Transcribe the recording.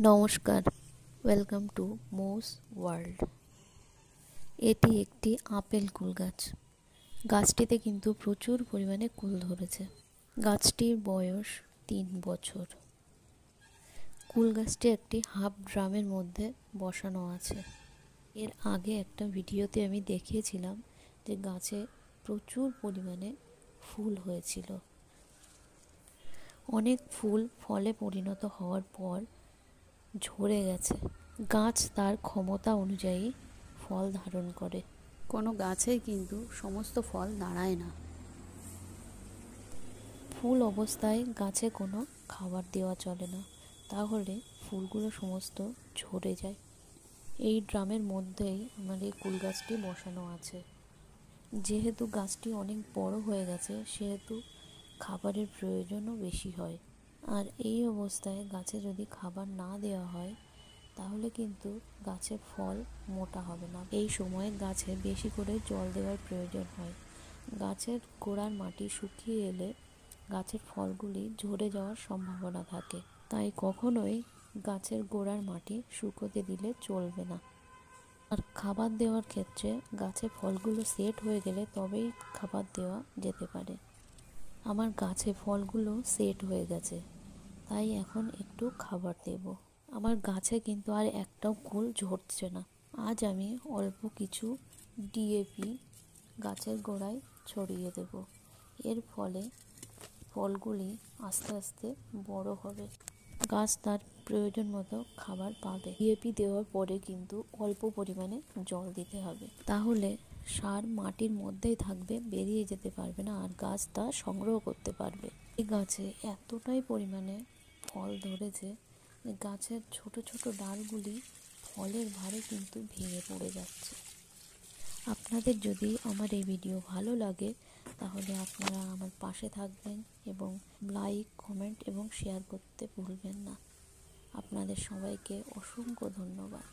নমস্কার, welcome to মোস world. এটি একটি আপেল কুল গাছ। গাছটিতে কিন্তু প্রচুর পরিমাণে কুল ধরেছে। গাছটির বয়স 3 বছর। কুল গাছটি একটি হাফ ড্রামের মধ্যে বসানো আছে। এর আগে একটা ভিডিওতে আমি দেখিয়েছিলাম যে গাছে প্রচুর পরিমাণে ফুল হয়েছিল। অনেক ফুল ফলে পরিণত হওয়ার পর ঝরে গেছে। গাছ তার ক্ষমতা অনুযায়ী ফল ধারণ করে। কোনো গাছেই কিন্তু সমস্ত ফল দাঁড়ায় না। ফুল অবস্থায় গাছে কোনো খাবার দেওয়া চলে না, তাহলে ফুলগুলো সমস্ত ঝরে যায়। এই ড্রামের মধ্যেই আমার এই কুল গাছটি বসানো আছে। যেহেতু গাছটি অনেক বড় হয়ে গেছে, সেহেতু খাবারের প্রয়োজনও বেশি হয়। আর এই অবস্থায় গাছে যদি খাবার না দেওয়া হয়, তাহলে কিন্তু গাছের ফল মোটা হবে না। এই সময় গাছে বেশি করে জল দেওয়ার প্রয়োজন হয়। গাছের গোড়ার মাটি শুকিয়ে এলে গাছের ফলগুলি ঝরে যাওয়ার সম্ভাবনা থাকে। তাই কখনোই গাছের গোড়ার মাটি শুকোতে দিলে চলবে না। আর খাবার দেওয়ার ক্ষেত্রে গাছে ফলগুলো সেট হয়ে গেলে তবেই খাবার দেওয়া যেতে পারে। আমার গাছে ফলগুলো সেট হয়ে গেছে, তাই এখন একটু খাবার দেব। আমার গাছে কিন্তু আর একটাও কুল ঝরছে না। আজ আমি অল্প কিছু ডিএপি গাছের গোড়ায় ছড়িয়ে দেব। এর ফলে ফলগুলি আস্তে আস্তে বড় হবে। গাছ তার প্রয়োজন মতো খাবার পাবে। ডিএপি দেওয়ার পরে কিন্তু অল্প পরিমাণে জল দিতে হবে, তাহলে সার মাটির মধ্যেই থাকবে, বেরিয়ে যেতে পারবে না, আর গাছ তা সংগ্রহ করতে পারবে। এই গাছে এতটাই পরিমাণে ফল ধরেছে যে গাছের ছোট ছোট ডালগুলি ফলের ভারে কিন্তু ভেঙে পড়ে যাচ্ছে। আপনাদের যদি আমার এই ভিডিও ভালো লাগে, তাহলে আপনারা আমার পাশে থাকবেন এবং লাইক, কমেন্ট এবং শেয়ার করতে ভুলবেন না। আপনাদের সবাইকে অসংখ্য ধন্যবাদ।